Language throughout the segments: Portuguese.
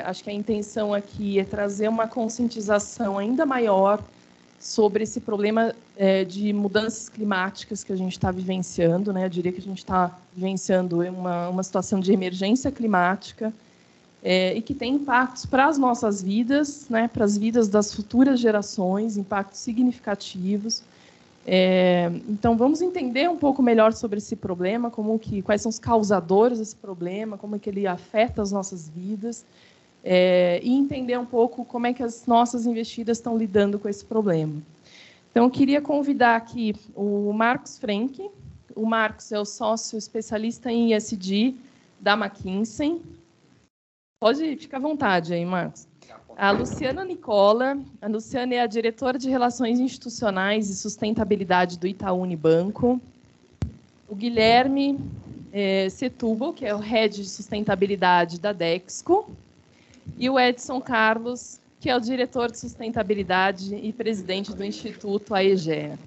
acho que a intenção aqui é trazer uma conscientização ainda maior sobre esse problema de mudanças climáticas que a gente está vivenciando, né? Eu diria que a gente está vivenciando uma situação de emergência climática e que tem impactos para as nossas vidas, né? Para as vidas das futuras gerações, impactos significativos. Então, vamos entender um pouco melhor sobre esse problema, quais são os causadores desse problema, como é que ele afeta as nossas vidas, e entender um pouco como é que as nossas investidas estão lidando com esse problema. Então, eu queria convidar aqui o Marcos Frenck. O Marcos é o sócio especialista em ESG da McKinsey. Pode ficar à vontade aí, Marcos. A Luciana Nicola. A Luciana é a diretora de Relações Institucionais e Sustentabilidade do Itaú Unibanco. O Guilherme Setúbal, que é o Head de Sustentabilidade da Dexco. E o Edson Carlos, que é o diretor de Sustentabilidade e presidente do Instituto AEGEA.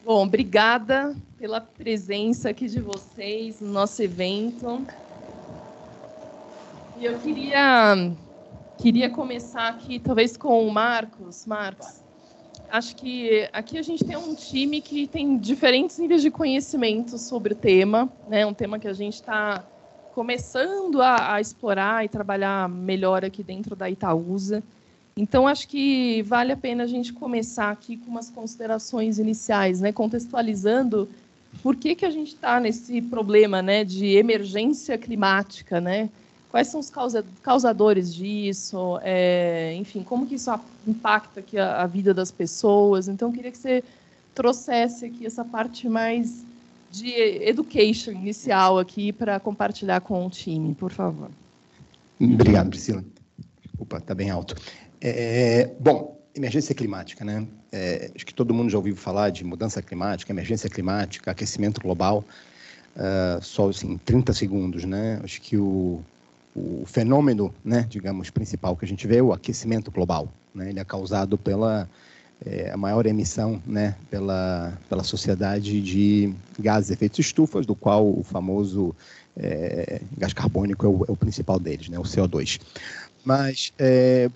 Bom, obrigada pela presença aqui de vocês no nosso evento. E eu queria começar aqui, talvez, com o Marcos. Marcos, acho que aqui a gente tem um time que tem diferentes níveis de conhecimento sobre o tema, né? Um tema que a gente está começando a explorar e trabalhar melhor aqui dentro da Itaúsa. Então, acho que vale a pena a gente começar aqui com umas considerações iniciais, né? Contextualizando por que a gente está nesse problema, né, de emergência climática, né? Quais são os causadores disso? Enfim, como que isso impacta aqui a vida das pessoas? Então, eu queria que você trouxesse aqui essa parte mais de education inicial aqui para compartilhar com o time, por favor. Obrigado, Priscila. Opa, está bem alto. Bom, emergência climática, né? Acho que todo mundo já ouviu falar de mudança climática, emergência climática, aquecimento global, só assim, em 30 segundos, né? Acho que o fenômeno, né, digamos, principal que a gente vê é o aquecimento global, né? Ele é causado pela a maior emissão, né, pela sociedade de gases de efeito estufa, do qual o famoso gás carbônico é o principal deles, né, o CO2. Mas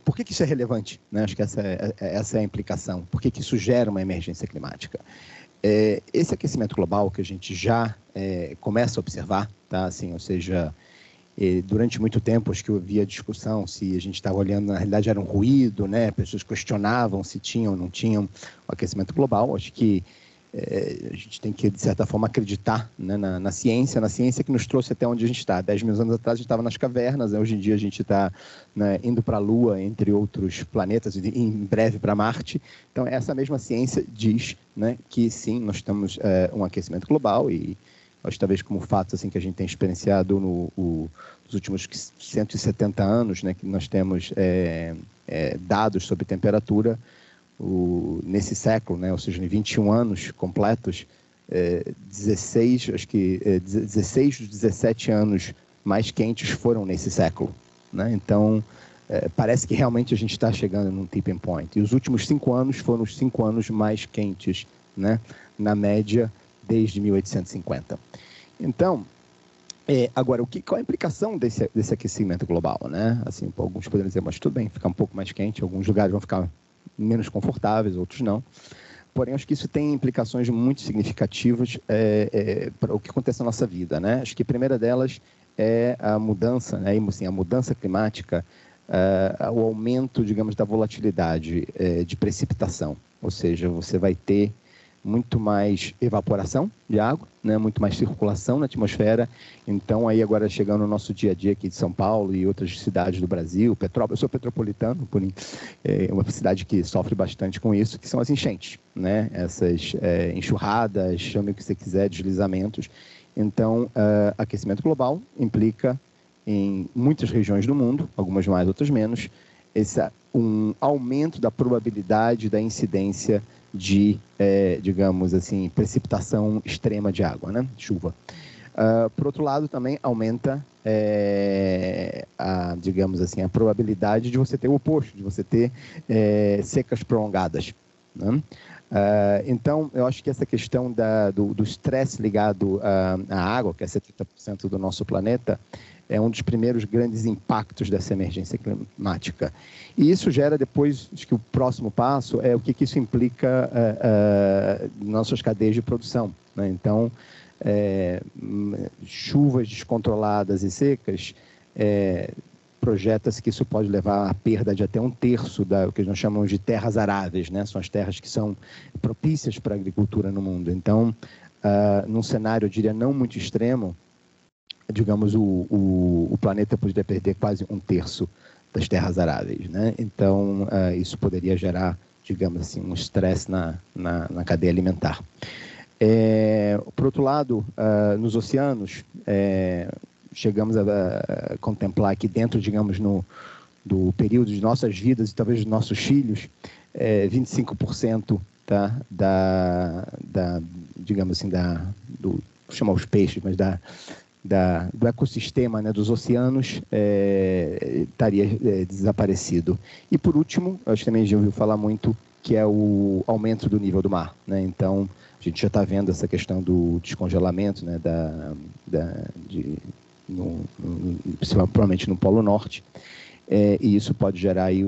por que isso é relevante? Né? Acho que essa é a implicação. Por que isso gera uma emergência climática? Esse aquecimento global que a gente já começa a observar, tá? Assim, ou seja, durante muito tempo, acho que eu havia discussão se a gente estava olhando, na realidade era um ruído, né? Pessoas questionavam se tinham ou não tinham o aquecimento global. Acho que a gente tem que, de certa forma, acreditar, né, na ciência que nos trouxe até onde a gente está. 10 mil anos atrás a gente estava nas cavernas, né? Hoje em dia a gente está, né, indo para a Lua, entre outros planetas, e em breve para Marte. Então, essa mesma ciência diz, né, que sim, nós temos um aquecimento global e acho talvez como fato assim, que a gente tem experienciado nos últimos 170 anos, né, que nós temos dados sobre temperatura, nesse século, né, ou seja, em 21 anos completos, 16 dos 17 anos mais quentes foram nesse século, né? Então, parece que realmente a gente está chegando num tipping point. E os últimos 5 anos foram os 5 anos mais quentes, né, na média, desde 1850. Então, agora, qual a implicação desse aquecimento global, né? Assim, alguns poderiam dizer, mas tudo bem, ficar um pouco mais quente, alguns lugares vão ficar menos confortáveis, outros não. Porém, acho que isso tem implicações muito significativas para o que acontece na nossa vida, né? Acho que a primeira delas é a mudança, né? Assim, a mudança climática, o aumento, digamos, da volatilidade de precipitação. Ou seja, você vai ter muito mais evaporação de água, né? Muito mais circulação na atmosfera. Então, aí agora chegando no nosso dia a dia aqui de São Paulo e outras cidades do Brasil, eu sou petropolitano, é uma cidade que sofre bastante com isso, que são as enchentes, né? Essas enxurradas, chame o que você quiser, deslizamentos. Então, aquecimento global implica em muitas regiões do mundo, algumas mais, outras menos, um aumento da probabilidade da incidência de, digamos assim, precipitação extrema de água, né? Chuva. Por outro lado, também aumenta, digamos assim, a probabilidade de você ter o oposto, de você ter secas prolongadas, né? Então, eu acho que essa questão do estresse ligado à água, que é 70% do nosso planeta, é um dos primeiros grandes impactos dessa emergência climática. E isso gera depois, acho que o próximo passo é o que isso implica em nossas cadeias de produção, né? Então, chuvas descontroladas e secas, projeta-se que isso pode levar à perda de até 1/3 do que nós chamamos de terras aráveis, né? São as terras que são propícias para a agricultura no mundo. Então, num cenário, eu diria, não muito extremo, digamos, o planeta poderia perder quase 1/3 das terras aráveis, né? Então, isso poderia gerar, digamos assim, um estresse na cadeia alimentar. Por outro lado, nos oceanos, chegamos a contemplar aqui dentro, digamos, do período de nossas vidas e talvez dos nossos filhos, 25%, tá, digamos assim, vou chamar os peixes, mas do ecossistema, né, dos oceanos, estaria desaparecido. E, por último, acho que também já ouviu falar muito, que é o aumento do nível do mar, né? Então, a gente já está vendo essa questão do descongelamento, né, principalmente no Polo Norte, e isso pode gerar aí,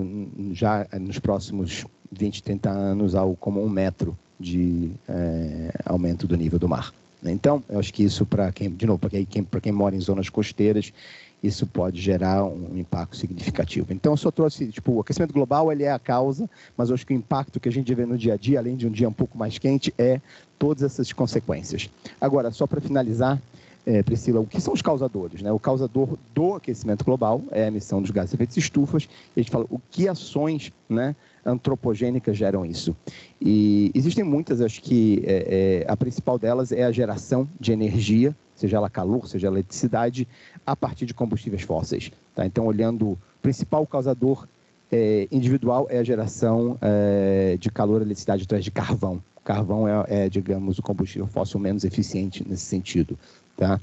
já nos próximos 20, 30 anos, algo como 1 metro de aumento do nível do mar. Então, eu acho que isso, para quem mora em zonas costeiras, isso pode gerar um impacto significativo. Então, eu só trouxe, o aquecimento global, ele é a causa, mas eu acho que o impacto que a gente vê no dia a dia, além de um dia um pouco mais quente, é todas essas consequências. Agora, só para finalizar, Priscila, o que são os causadores, né? O causador do aquecimento global é a emissão dos gases de efeito de estufas, e a gente fala o que ações, né, antropogênicas geram isso. E existem muitas, acho que a principal delas é a geração de energia, seja ela calor, seja ela eletricidade, a partir de combustíveis fósseis. Tá? Então, olhando, o principal causador individual é a geração de calor e eletricidade através de carvão. Carvão digamos, o combustível fóssil menos eficiente nesse sentido. Tá?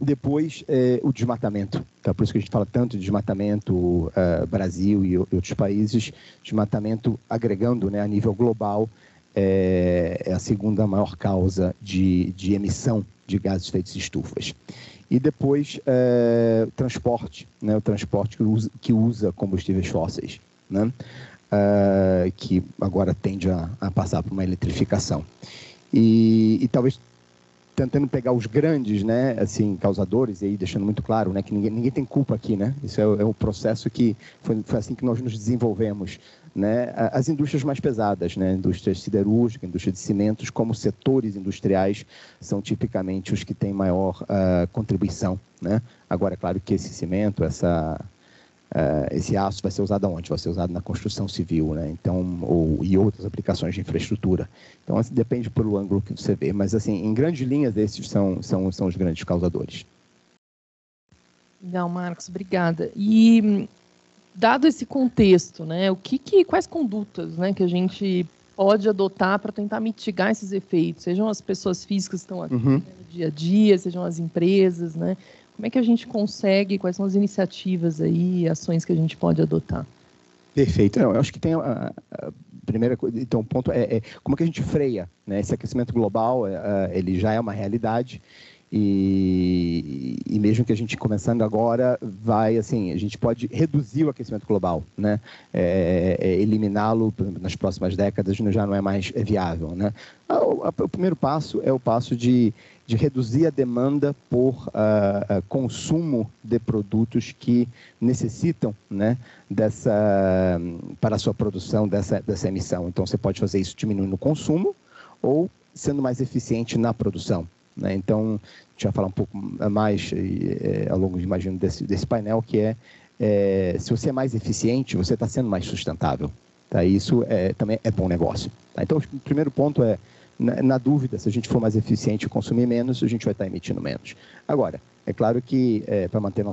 Depois, o desmatamento. Tá? Por isso que a gente fala tanto de desmatamento, Brasil e outros países. Desmatamento agregando, né, a nível global, é a segunda maior causa de emissão de gases de efeito de estufas. E depois, o transporte, né, o transporte que usa combustíveis fósseis, né, que agora tende a passar por uma eletrificação. E talvez tentando pegar os grandes, né, assim, causadores, e aí deixando muito claro, né, que ninguém tem culpa aqui, né? Isso é um processo que foi assim que nós nos desenvolvemos, né? As indústrias mais pesadas, né, indústria siderúrgica, indústria de cimentos, como setores industriais, são tipicamente os que têm maior contribuição, né? Agora, é claro que esse cimento, esse aço vai ser usado aonde? Vai ser usado na construção civil, né? Então, e outras aplicações de infraestrutura. Então, assim, depende pelo ângulo que você vê. Mas, assim, em grandes linhas, esses são os grandes causadores. Legal, Marcos, obrigada. E, dado esse contexto, né, quais condutas, né, que a gente pode adotar para tentar mitigar esses efeitos? Sejam as pessoas físicas que estão aqui, né, no dia a dia, sejam as empresas, né? Como é que a gente consegue, quais são as iniciativas aí, ações que a gente pode adotar? Perfeito. Não, eu acho que tem a primeira coisa, então o ponto é como é que a gente freia, né? Esse aquecimento global, ele já é uma realidade e mesmo que a gente começando agora, a gente pode reduzir o aquecimento global, né? Eliminá-lo nas próximas décadas já não é mais viável, né? O primeiro passo é o passo de reduzir a demanda por consumo de produtos que necessitam, né, para a sua produção dessa emissão. Então, você pode fazer isso diminuindo o consumo ou sendo mais eficiente na produção, né? Então, a gente vai falar um pouco mais ao longo, imagino, desse painel, que se você é mais eficiente, você está sendo mais sustentável. Tá? Isso também é bom negócio. Tá? Então, o primeiro ponto é, na dúvida, se a gente for mais eficiente e consumir menos, a gente vai estar emitindo menos. Agora, é claro que para manter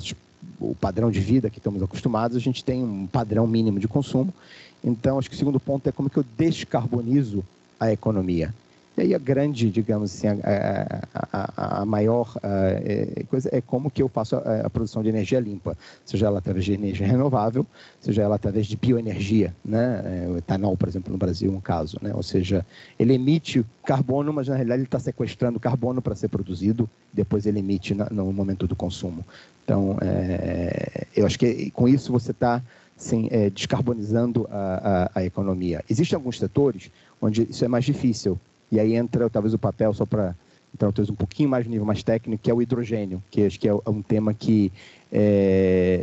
o padrão de vida que estamos acostumados, a gente tem um padrão mínimo de consumo. Então, acho que o segundo ponto é como que eu descarbonizo a economia. E aí a grande, digamos assim, a maior coisa é como que eu faço a produção de energia limpa, seja ela através de energia renovável, seja ela através de bioenergia, né? O etanol, por exemplo, no Brasil, um caso, né? Ou seja, ele emite carbono, mas na realidade ele está sequestrando carbono para ser produzido, depois ele emite no momento do consumo. Então, eu acho que com isso você está descarbonizando a economia. Existem alguns setores onde isso é mais difícil, e aí entra talvez o papel, só para entrar um pouquinho mais no nível mais técnico, que é o hidrogênio, que acho que é um tema que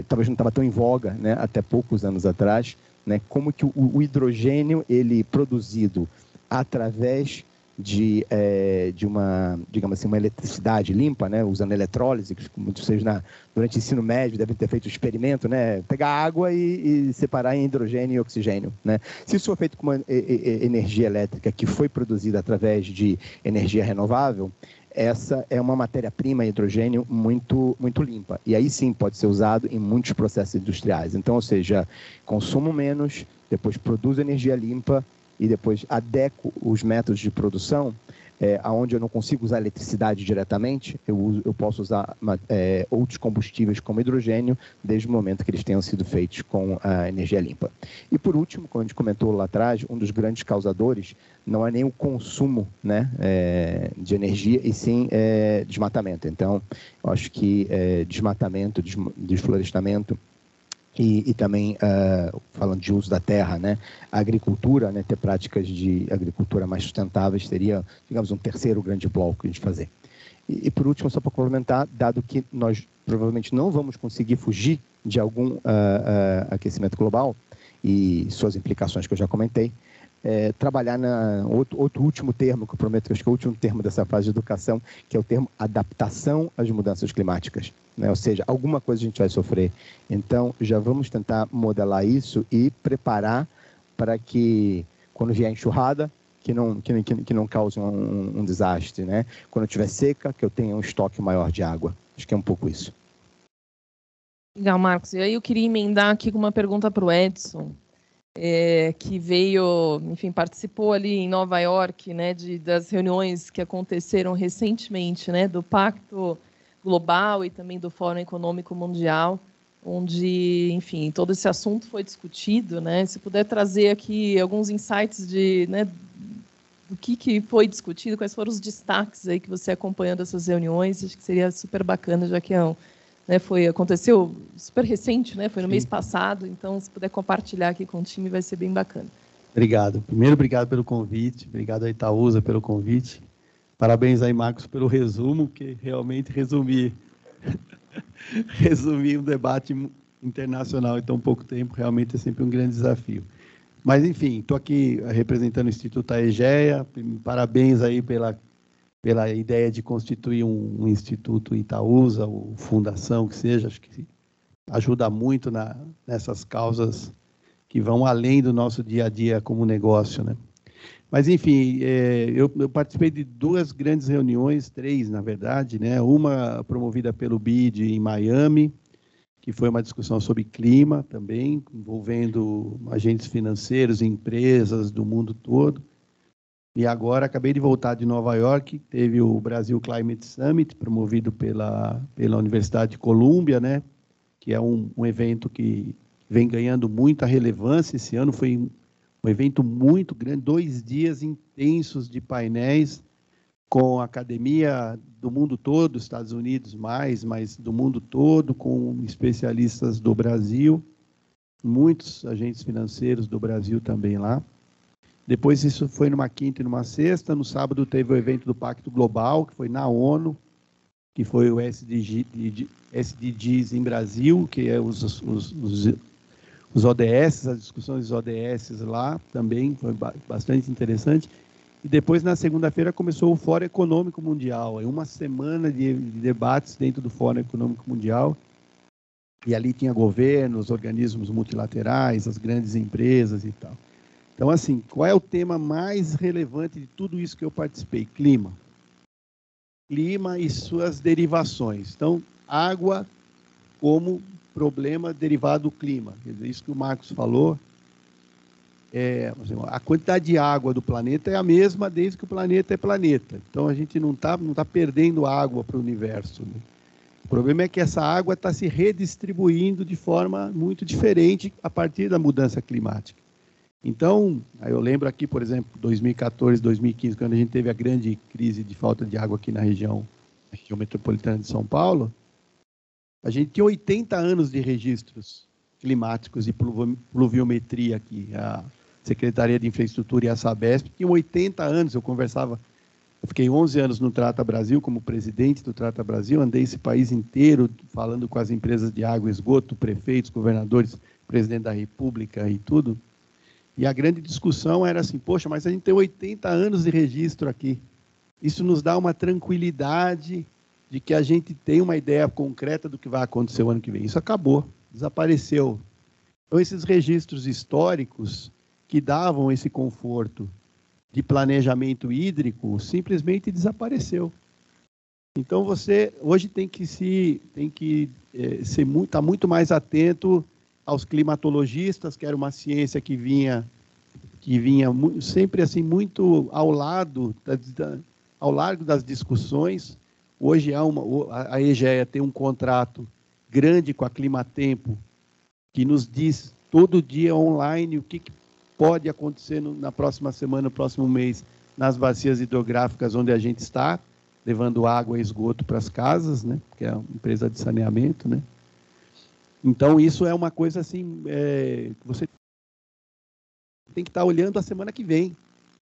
talvez não estava tão em voga, né, até poucos anos atrás, né, como que o hidrogênio, ele produzido através de uma, digamos assim, uma eletricidade limpa, né, usando eletrólise, que muitos de vocês durante o ensino médio devem ter feito o experimento, né, pegar água e separar em hidrogênio e oxigênio, né. Se isso for feito com uma energia elétrica que foi produzida através de energia renovável, essa é uma matéria-prima hidrogênio muito, muito limpa. E aí sim pode ser usado em muitos processos industriais. Então, ou seja, consumo menos, depois produzo energia limpa, e depois adequo os métodos de produção, onde eu não consigo usar eletricidade diretamente, eu posso usar outros combustíveis como hidrogênio, desde o momento que eles tenham sido feitos com a energia limpa. E por último, como a gente comentou lá atrás, um dos grandes causadores não é nem o consumo, né, de energia, e sim desmatamento. Então, eu acho que desmatamento, desflorestamento, e também, falando de uso da terra, né, a agricultura, né, ter práticas de agricultura mais sustentáveis seria, digamos, um terceiro grande bloco que a gente fazer. E por último, só para complementar, dado que nós provavelmente não vamos conseguir fugir de algum aquecimento global e suas implicações que eu já comentei, trabalhar outro último termo, que eu prometo que acho que é o último termo dessa fase de educação, que é o termo adaptação às mudanças climáticas. Né? Ou seja, alguma coisa a gente vai sofrer. Então, já vamos tentar modelar isso e preparar para que, quando vier a enxurrada, que não cause um desastre. Né? Quando tiver seca, que eu tenha um estoque maior de água. Acho que é um pouco isso. Legal, Marcos. E aí eu queria emendar aqui com uma pergunta para o Edson, que veio, enfim, participou ali em Nova York, né, das reuniões que aconteceram recentemente, né, do Pacto Global e também do Fórum Econômico Mundial, onde, enfim, todo esse assunto foi discutido, né? Se puder trazer aqui alguns insights do que foi discutido, quais foram os destaques aí que você acompanhando essas reuniões, acho que seria super bacana, já que aconteceu super recente, né? Foi no mês passado, então se puder compartilhar aqui com o time vai ser bem bacana. Obrigado. Primeiro, obrigado pelo convite, obrigado a Itaúsa pelo convite. Parabéns aí, Marcos, pelo resumo, que realmente resumir um debate internacional em tão pouco tempo realmente é sempre um grande desafio. Mas, enfim, estou aqui representando o Instituto Aegea, parabéns aí pela ideia de constituir um Instituto Itaúsa, ou fundação, que seja, acho que ajuda muito nessas causas que vão além do nosso dia a dia como negócio, né? Mas, enfim, eu participei de duas grandes reuniões, três, na verdade, né? Uma promovida pelo BID em Miami, que foi uma discussão sobre clima também, envolvendo agentes financeiros, empresas do mundo todo. E agora, acabei de voltar de Nova York, teve o Brasil Climate Summit, promovido pela Universidade de Colômbia, né? Que é um evento que vem ganhando muita relevância. Esse ano foi um evento muito grande, 2 dias intensos de painéis com a academia do mundo todo, Estados Unidos mais, mas do mundo todo, com especialistas do Brasil, muitos agentes financeiros do Brasil também lá. Depois isso foi numa quinta e numa sexta, no sábado teve o evento do Pacto Global, que foi na ONU, que foi o SDGs em Brasil, que é os ODS, as discussões dos ODS lá também, foi bastante interessante. E depois, na segunda-feira, começou o Fórum Econômico Mundial, uma semana de debates dentro do Fórum Econômico Mundial, e ali tinha governos, organismos multilaterais, as grandes empresas e tal. Então, assim, qual é o tema mais relevante de tudo isso que eu participei? Clima. Clima e suas derivações. Então, água como problema derivado do clima. Quer dizer, isso que o Marcos falou, a quantidade de água do planeta é a mesma desde que o planeta é planeta. Então, a gente não tá perdendo água para o universo, né? O problema é que essa água está se redistribuindo de forma muito diferente a partir da mudança climática. Então, eu lembro aqui, por exemplo, 2014, 2015, quando a gente teve a grande crise de falta de água aqui na região metropolitana de São Paulo, a gente tinha 80 anos de registros climáticos e pluviometria aqui. A Secretaria de Infraestrutura e a Sabesp tinham 80 anos. Eu fiquei 11 anos no Trata Brasil, como presidente do Trata Brasil, andei esse país inteiro falando com as empresas de água e esgoto, prefeitos, governadores, presidente da República e tudo. E a grande discussão era assim, poxa, mas a gente tem 80 anos de registro aqui. Isso nos dá uma tranquilidade de que a gente tem uma ideia concreta do que vai acontecer o ano que vem. Isso acabou, desapareceu. Então, esses registros históricos que davam esse conforto de planejamento hídrico simplesmente desapareceu. Então, você hoje tem que estar muito mais atento aos climatologistas, que era uma ciência que vinha sempre assim muito ao largo das discussões. Hoje a EGEA tem um contrato grande com a Climatempo que nos diz todo dia online o que pode acontecer na próxima semana, no próximo mês, nas bacias hidrográficas onde a gente está, levando água e esgoto para as casas, né? Que é uma empresa de saneamento, né? Então, isso é uma coisa assim, que você tem que estar olhando a semana que vem.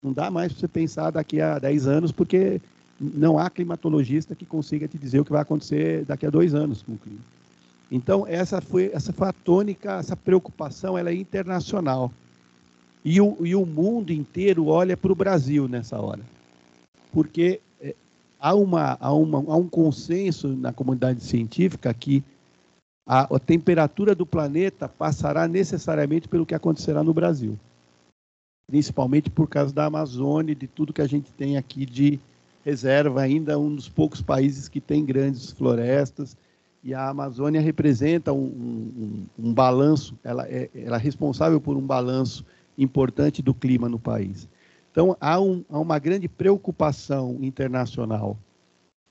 Não dá mais para você pensar daqui a 10 anos, porque não há climatologista que consiga te dizer o que vai acontecer daqui a 2 anos com o clima. Então, essa foi a tônica, essa preocupação, ela é internacional. E o mundo inteiro olha para o Brasil nessa hora. Porque há um consenso na comunidade científica que a temperatura do planeta passará necessariamente pelo que acontecerá no Brasil. Principalmente por causa da Amazônia e de tudo que a gente tem aqui de reserva, ainda um dos poucos países que tem grandes florestas, e a Amazônia representa um balanço, ela é responsável por um balanço importante do clima no país. Então, há uma grande preocupação internacional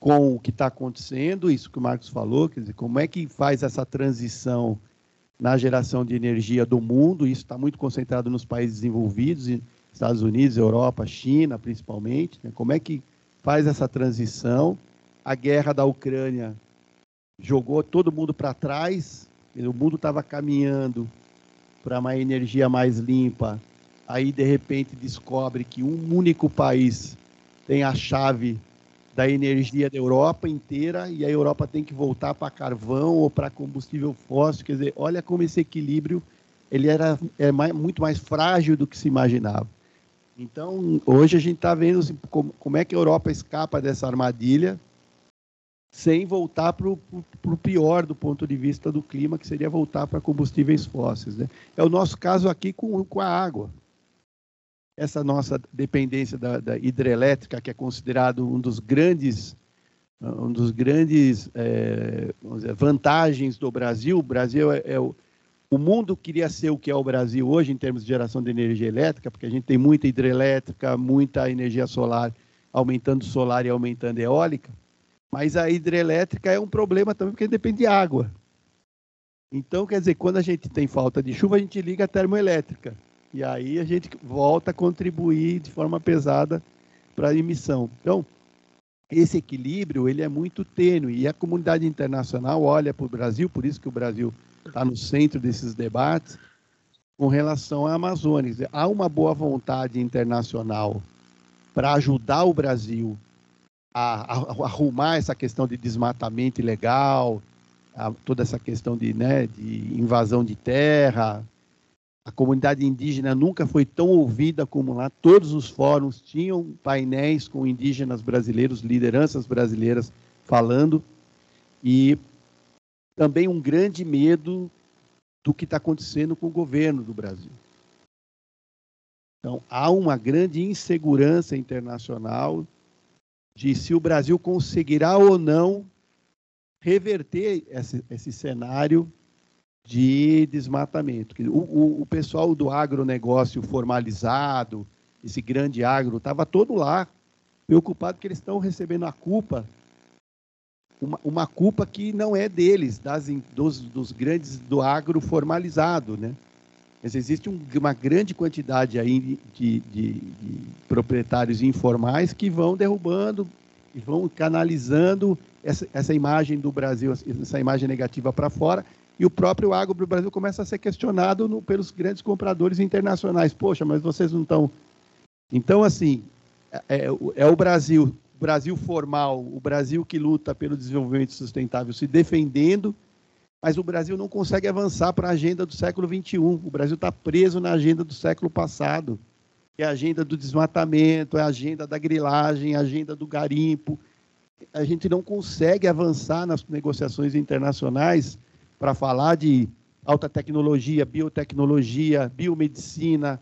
com o que está acontecendo, isso que o Marcos falou, quer dizer, como é que faz essa transição na geração de energia do mundo. Isso está muito concentrado nos países desenvolvidos, Estados Unidos, Europa, China, principalmente, né? Como é que faz essa transição? A guerra da Ucrânia jogou todo mundo para trás, o mundo estava caminhando para uma energia mais limpa, aí, de repente, descobre que um único país tem a chave da energia da Europa inteira, e a Europa tem que voltar para carvão ou para combustível fóssil. Quer dizer, olha como esse equilíbrio muito mais frágil do que se imaginava. Então, hoje a gente está vendo assim, como é que a Europa escapa dessa armadilha sem voltar para o pior do ponto de vista do clima, que seria voltar para combustíveis fósseis, né? É o nosso caso aqui com a água. Essa nossa dependência da hidrelétrica, que é considerado um dos grandes vamos dizer, vantagens do Brasil. O Brasil o mundo queria ser o que é o Brasil hoje em termos de geração de energia elétrica, porque a gente tem muita hidrelétrica, muita energia solar, aumentando solar e aumentando eólica, mas a hidrelétrica é um problema também porque depende de água. Então, quer dizer, quando a gente tem falta de chuva, a gente liga a termoelétrica. E aí a gente volta a contribuir de forma pesada para a emissão. Então, esse equilíbrio ele é muito tênue, e a comunidade internacional olha para o Brasil, por isso que o Brasil está no centro desses debates, com relação à Amazônia. Quer dizer, há uma boa vontade internacional para ajudar o Brasil a arrumar essa questão de desmatamento ilegal, toda essa questão de invasão de terra. A comunidade indígena nunca foi tão ouvida como lá. Todos os fóruns tinham painéis com indígenas brasileiros, lideranças brasileiras falando. E também um grande medo do que está acontecendo com o governo do Brasil. Então, há uma grande insegurança internacional de se o Brasil conseguirá ou não reverter esse cenário de desmatamento. O pessoal do agronegócio formalizado, esse grande agro, estava todo lá, preocupado que eles estão recebendo a culpa, uma culpa que não é deles, dos grandes do agro formalizado, né? Mas existe uma grande quantidade aí de proprietários informais que vão derrubando e vão canalizando essa imagem do Brasil, essa imagem negativa para fora, e o próprio agro do Brasil começa a ser questionado pelos grandes compradores internacionais. Poxa, mas vocês não estão... Então, assim, é o Brasil formal, o Brasil que luta pelo desenvolvimento sustentável se defendendo, mas o Brasil não consegue avançar para a agenda do século XXI. O Brasil está preso na agenda do século passado, que é a agenda do desmatamento, é a agenda da grilagem, a agenda do garimpo. A gente não consegue avançar nas negociações internacionais para falar de alta tecnologia, biotecnologia, biomedicina.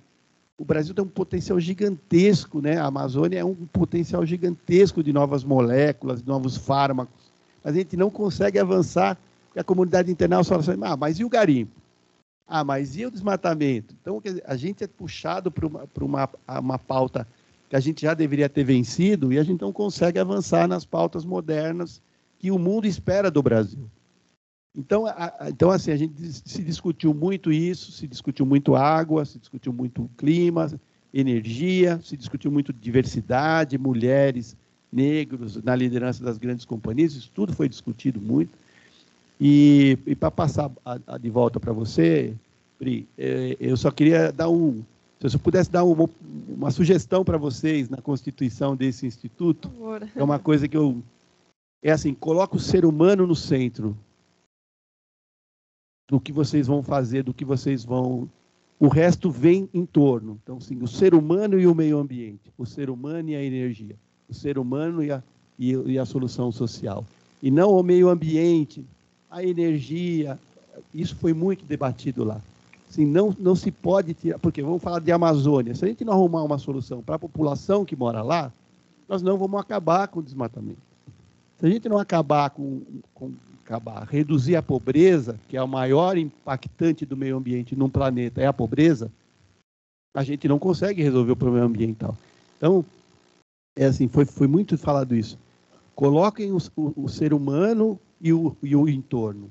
O Brasil tem um potencial gigantesco, né? A Amazônia é um potencial gigantesco de novas moléculas, de novos fármacos. Mas a gente não consegue avançar, porque a comunidade internacional fala assim, mas e o garimpo? Mas e o desmatamento? Então, a gente é puxado para uma pauta que a gente já deveria ter vencido e a gente não consegue avançar nas pautas modernas que o mundo espera do Brasil. Então assim, a gente se discutiu muito isso, se discutiu muito água, se discutiu muito clima, energia, se discutiu muito diversidade, mulheres, negros na liderança das grandes companhias, isso tudo foi discutido muito. E para passar de volta para você, Pri, eu só queria dar se eu pudesse dar uma sugestão para vocês na constituição desse instituto, Por favor. é uma coisa que é assim, coloca o ser humano no centro do que vocês vão fazer, do que vocês vão... O resto vem em torno. Então, sim, o ser humano e o meio ambiente, o ser humano e a energia, o ser humano e a solução social. E não o meio ambiente, a energia, isso foi muito debatido lá. Assim, não se pode tirar, porque vamos falar de Amazônia, se a gente não arrumar uma solução para a população que mora lá, nós não vamos acabar com o desmatamento. Se a gente não acabar reduzir a pobreza, que é o maior impactante do meio ambiente num planeta, é a pobreza, a gente não consegue resolver o problema ambiental. Então, assim, foi muito falado isso. Coloquem o ser humano e o entorno.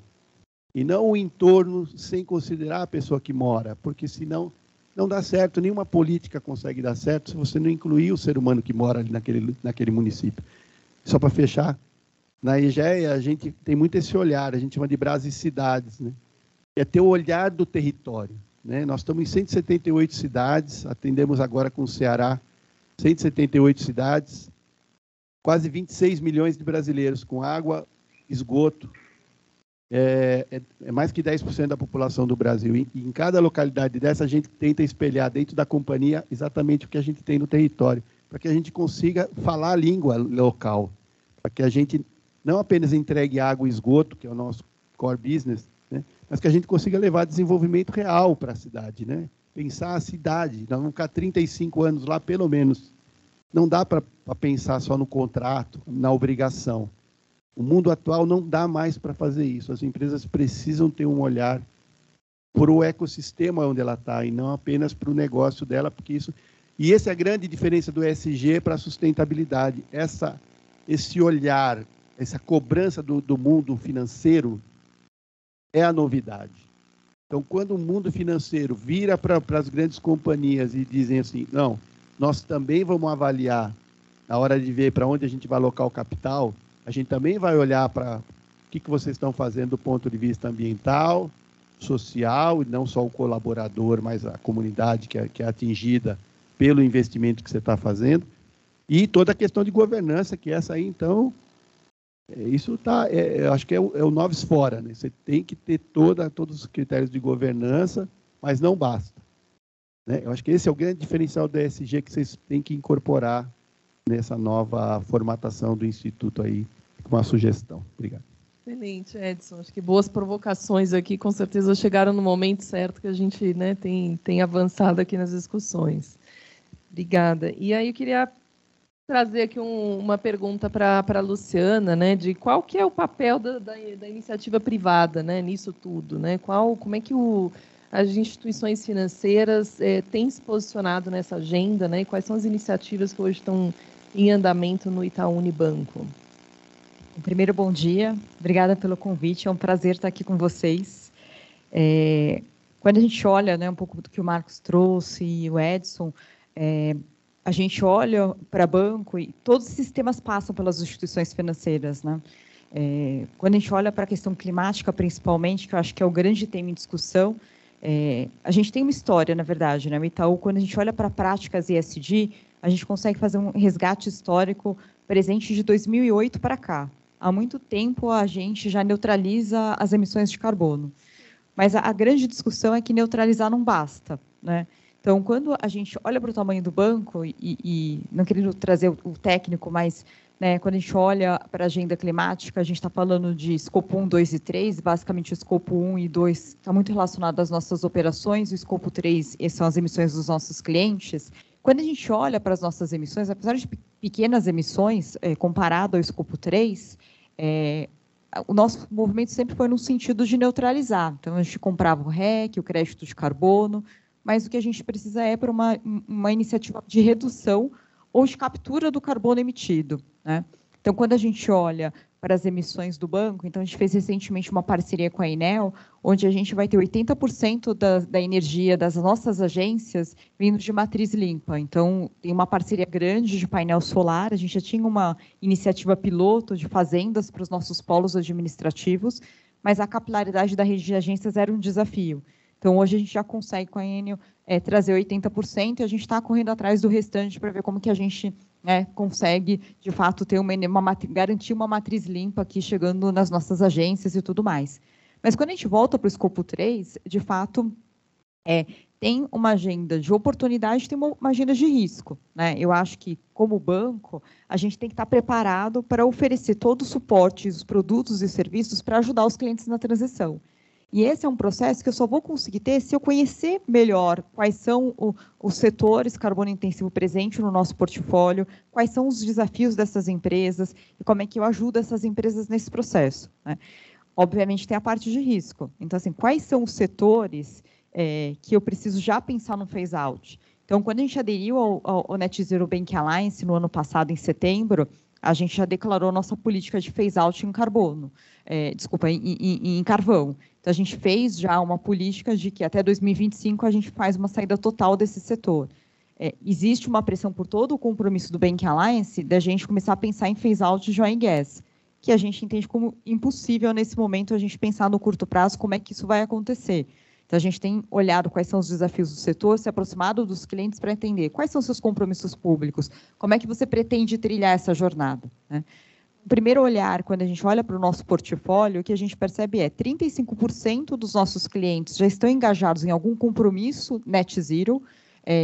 E não o entorno sem considerar a pessoa que mora, porque senão não dá certo, nenhuma política consegue dar certo se você não incluir o ser humano que mora ali naquele município. Só para fechar, na EGEA a gente tem muito esse olhar, a gente chama de brasicidades, né? É ter o olhar do território, né? Nós estamos em 178 cidades, atendemos agora com o Ceará, 178 cidades, quase 26 milhões de brasileiros com água, esgoto, é mais que 10% da população do Brasil. E em cada localidade dessa, a gente tenta espelhar dentro da companhia exatamente o que a gente tem no território, para que a gente consiga falar a língua local, para que a gente não apenas entregue água e esgoto, que é o nosso core business, né, mas que a gente consiga levar desenvolvimento real para a cidade, né? Pensar a cidade. Nós vamos ficar 35 anos lá, pelo menos. Não dá para pensar só no contrato, na obrigação. O mundo atual não dá mais para fazer isso. As empresas precisam ter um olhar para o ecossistema onde ela está e não apenas para o negócio dela, porque isso... E essa é a grande diferença do ESG para a sustentabilidade. Esse olhar, essa cobrança do mundo financeiro é a novidade. Então, quando o mundo financeiro vira para as grandes companhias e dizem assim, não, nós também vamos avaliar, na hora de ver para onde a gente vai alocar o capital, a gente também vai olhar para o que vocês estão fazendo do ponto de vista ambiental, social, e não só o colaborador, mas a comunidade que é atingida pelo investimento que você está fazendo, e toda a questão de governança, que essa aí, então, isso eu acho que é o noves fora, né? Você tem que ter todos os critérios de governança, mas não basta, né? Eu acho que esse é o grande diferencial do ESG que vocês têm que incorporar nessa nova formatação do Instituto aí, com uma sugestão. Obrigado. Excelente, Edson. Acho que boas provocações aqui, com certeza chegaram no momento certo que a gente, né, tem avançado aqui nas discussões. Obrigada. E aí eu queria trazer aqui uma pergunta para a Luciana, né, de qual que é o papel da iniciativa privada, né, nisso tudo, né? Como é que as instituições financeiras têm se posicionado nessa agenda, né? E quais são as iniciativas que hoje estão em andamento no Itaú Unibanco? Primeiro, bom dia. Obrigada pelo convite. É um prazer estar aqui com vocês. Quando a gente olha, né, um pouco do que o Marcos trouxe e o Edson, a gente olha para banco e todos os sistemas passam pelas instituições financeiras, né? Quando a gente olha para a questão climática, principalmente, que eu acho que é o grande tema em discussão, a gente tem uma história, na verdade, né? O Itaú, quando a gente olha para práticas ESG, a gente consegue fazer um resgate histórico presente de 2008 para cá. Há muito tempo a gente já neutraliza as emissões de carbono. Mas a grande discussão é que neutralizar não basta, né? Então, quando a gente olha para o tamanho do banco, e não querendo trazer o técnico, mas, né, quando a gente olha para a agenda climática, a gente está falando de escopo 1, 2 e 3, basicamente o escopo 1 e 2 está muito relacionado às nossas operações, o escopo 3 são as emissões dos nossos clientes. Quando a gente olha para as nossas emissões, apesar de pequenas emissões, comparado ao escopo 3, o nosso movimento sempre foi no sentido de neutralizar. Então, a gente comprava o REC, o crédito de carbono, mas o que a gente precisa é para uma iniciativa de redução ou de captura do carbono emitido, né? Então, quando a gente olha para as emissões do banco, então a gente fez recentemente uma parceria com a Enel, onde a gente vai ter 80% da energia das nossas agências vindo de matriz limpa. Então, tem uma parceria grande de painel solar, a gente já tinha uma iniciativa piloto de fazendas para os nossos polos administrativos, mas a capilaridade da rede de agências era um desafio. Então, hoje a gente já consegue, com a Enel, trazer 80%, e a gente está correndo atrás do restante para ver como que a gente consegue, de fato, ter garantir uma matriz limpa aqui, chegando nas nossas agências e tudo mais. Mas, quando a gente volta para o escopo 3, de fato, tem uma agenda de oportunidade, tem uma agenda de risco, né? Eu acho que, como banco, a gente tem que estar preparado para oferecer todo o suporte, os produtos e serviços para ajudar os clientes na transição. E esse é um processo que eu só vou conseguir ter se eu conhecer melhor quais são os setores carbono intensivo presente no nosso portfólio, quais são os desafios dessas empresas e como é que eu ajudo essas empresas nesse processo, né? Obviamente, tem a parte de risco. Então, assim, quais são os setores que eu preciso já pensar no phase-out? Então, quando a gente aderiu ao Net Zero Banking Alliance no ano passado, em setembro, a gente já declarou nossa política de phase-out em carbono, em carvão. Então, a gente fez já uma política de que até 2025 a gente faz uma saída total desse setor. Existe uma pressão por todo o compromisso do Banking Alliance da gente começar a pensar em phase-out de oil and gas, que a gente entende como impossível nesse momento a gente pensar no curto prazo como é que isso vai acontecer. Então, a gente tem olhado quais são os desafios do setor, se aproximado dos clientes para entender quais são seus compromissos públicos, como é que você pretende trilhar essa jornada, né? O primeiro olhar, quando a gente olha para o nosso portfólio, o que a gente percebe 35% dos nossos clientes já estão engajados em algum compromisso net zero,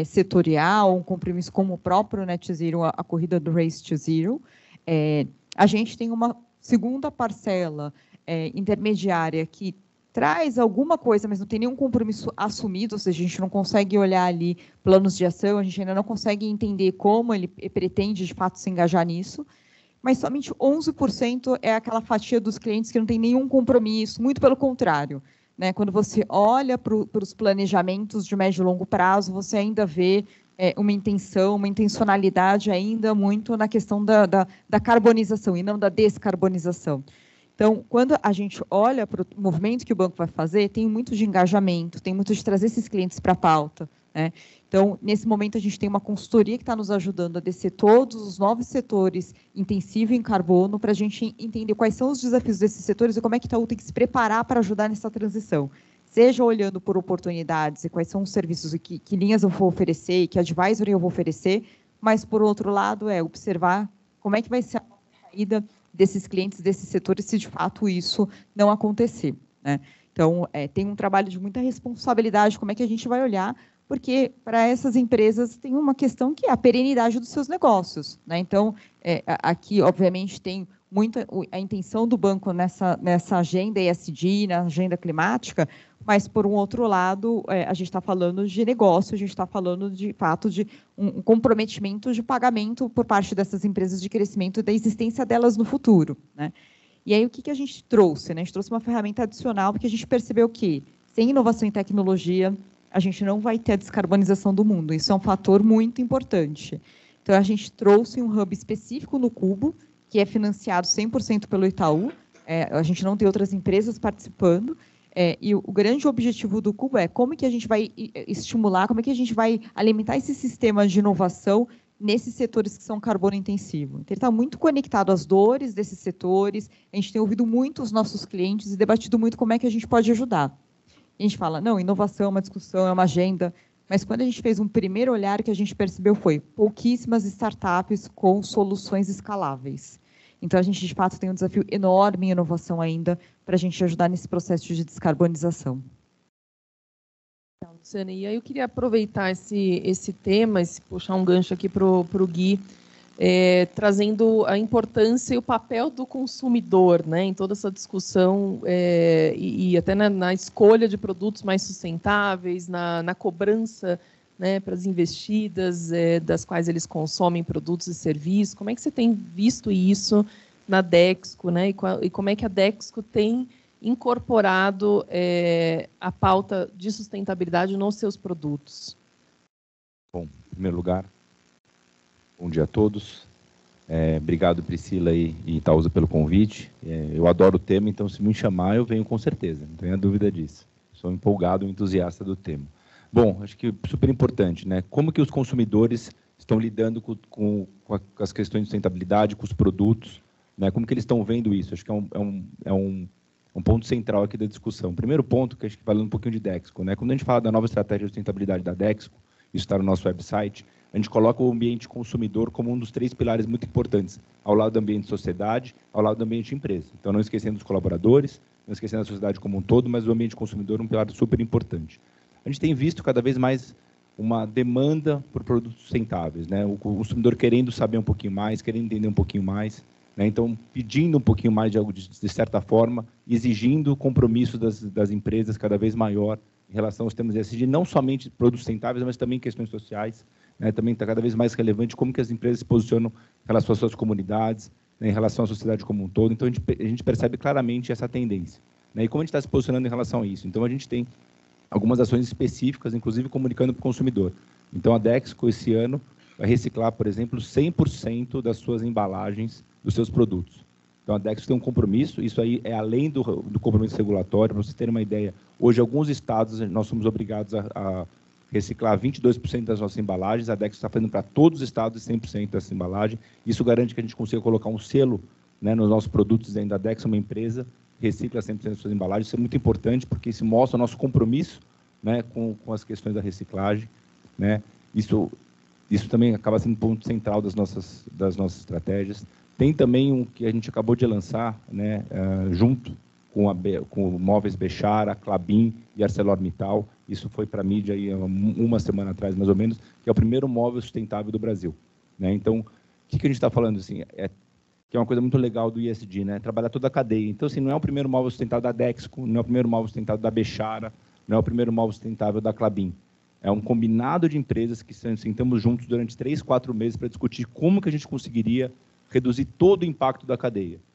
setorial, um compromisso como o próprio net zero, a corrida do Race to Zero. A gente tem uma segunda parcela intermediária que traz alguma coisa, mas não tem nenhum compromisso assumido, ou seja, a gente não consegue olhar ali planos de ação, a gente ainda não consegue entender como ele pretende, de fato, se engajar nisso, mas somente 11% é aquela fatia dos clientes que não tem nenhum compromisso, muito pelo contrário, né? Quando você olha para os planejamentos de médio e longo prazo, você ainda vê uma intenção, uma intencionalidade ainda muito na questão da carbonização e não da descarbonização. Então, quando a gente olha para o movimento que o banco vai fazer, tem muito de engajamento, tem muito de trazer esses clientes para a pauta, né? Então, nesse momento, a gente tem uma consultoria que está nos ajudando a descer todos os 9 setores intensivos em carbono para a gente entender quais são os desafios desses setores e como é que o Itaú tem que se preparar para ajudar nessa transição. Seja olhando por oportunidades e quais são os serviços e que linhas eu vou oferecer e que advisory eu vou oferecer, mas, por outro lado, observar como é que vai ser a saída desses clientes, desses setores, se de fato isso não acontecer, né? Então, tem um trabalho de muita responsabilidade, como é que a gente vai olhar, porque para essas empresas tem uma questão que é a perenidade dos seus negócios, né? Então, aqui, obviamente, tem muito a intenção do banco nessa agenda ESG, na agenda climática, mas, por um outro lado, a gente está falando de negócio, a gente está falando, de fato, de um comprometimento de pagamento por parte dessas empresas de crescimento e da existência delas no futuro, né? E aí, o que a gente trouxe, né? A gente trouxe uma ferramenta adicional, porque a gente percebeu que, sem inovação em tecnologia, a gente não vai ter a descarbonização do mundo. Isso é um fator muito importante. Então, a gente trouxe um hub específico no Cubo, que é financiado 100% pelo Itaú. A gente não tem outras empresas participando. E o grande objetivo do Cubo é como que a gente vai estimular, como é que a gente vai alimentar esse sistema de inovação nesses setores que são carbono intensivo. Então, ele está muito conectado às dores desses setores. A gente tem ouvido muito os nossos clientes e debatido muito como é que a gente pode ajudar. A gente fala, não, inovação é uma discussão, é uma agenda, mas quando a gente fez um primeiro olhar, o que a gente percebeu foi pouquíssimas startups com soluções escaláveis. Então, a gente, de fato, tem um desafio enorme em inovação ainda para a gente ajudar nesse processo de descarbonização. Luciana, e aí eu queria aproveitar esse tema, puxar um gancho aqui para o Gui, trazendo a importância e o papel do consumidor, né, em toda essa discussão e até na escolha de produtos mais sustentáveis, na cobrança, né, para as investidas das quais eles consomem produtos e serviços. Como é que você tem visto isso na Dexco, né, e como é que a Dexco tem incorporado a pauta de sustentabilidade nos seus produtos? Bom, em primeiro lugar, bom dia a todos. Obrigado, Priscila e Itaúsa, pelo convite. Eu adoro o tema, então, se me chamar, eu venho com certeza, não tenha dúvida disso. Sou empolgado, entusiasta do tema. Bom, acho que super importante, né? Como que os consumidores estão lidando com as questões de sustentabilidade, com os produtos, né? Como que eles estão vendo isso? Acho que é um ponto central aqui da discussão. Primeiro ponto, que acho que falando um pouquinho de Dexco, né? Quando a gente fala da nova estratégia de sustentabilidade da Dexco, isso está no nosso website, a gente coloca o ambiente consumidor como um dos 3 pilares muito importantes, ao lado do ambiente sociedade, ao lado do ambiente empresa. Então, não esquecendo dos colaboradores, não esquecendo da sociedade como um todo, mas o ambiente consumidor é um pilar super importante. A gente tem visto cada vez mais uma demanda por produtos sustentáveis, né? O consumidor querendo saber um pouquinho mais, querendo entender um pouquinho mais, né? Então, pedindo um pouquinho mais de algo de certa forma, exigindo compromisso das empresas cada vez maior em relação aos temas ESG, não somente produtos sustentáveis, mas também questões sociais, né? Também está cada vez mais relevante como que as empresas se posicionam em relação às suas comunidades, né? Em relação à sociedade como um todo. Então, a gente percebe claramente essa tendência, né? E como a gente está se posicionando em relação a isso? Então, a gente tem algumas ações específicas, inclusive comunicando para o consumidor. Então, a Dexco, esse ano, vai reciclar, por exemplo, 100% das suas embalagens dos seus produtos. Então, a Dexco tem um compromisso, isso aí é além do compromisso regulatório. Para vocês terem uma ideia, hoje, alguns estados, nós somos obrigados a reciclar 22% das nossas embalagens, a Dexco está fazendo para todos os estados 100% dessa embalagem. Isso garante que a gente consiga colocar um selo, né, nos nossos produtos dentro da Dexco, uma empresa recicla 100% das suas embalagens. Isso é muito importante, porque isso mostra o nosso compromisso, né, com as questões da reciclagem, né? Isso também acaba sendo um ponto central das nossas estratégias. Tem também um que a gente acabou de lançar, né, junto com o Móveis Bechara, Klabin e ArcelorMittal. Isso foi para a mídia aí uma semana atrás, mais ou menos, que é o primeiro móvel sustentável do Brasil, né? Então, o que a gente está falando? Assim, que é uma coisa muito legal do ESG, né? Trabalhar toda a cadeia. Então, assim, não é o primeiro móvel sustentável da Dexco, não é o primeiro móvel sustentável da Bechara, não é o primeiro móvel sustentável da Klabin. É um combinado de empresas que sentamos juntos durante 3, 4 meses para discutir como que a gente conseguiria reduzir todo o impacto da cadeia.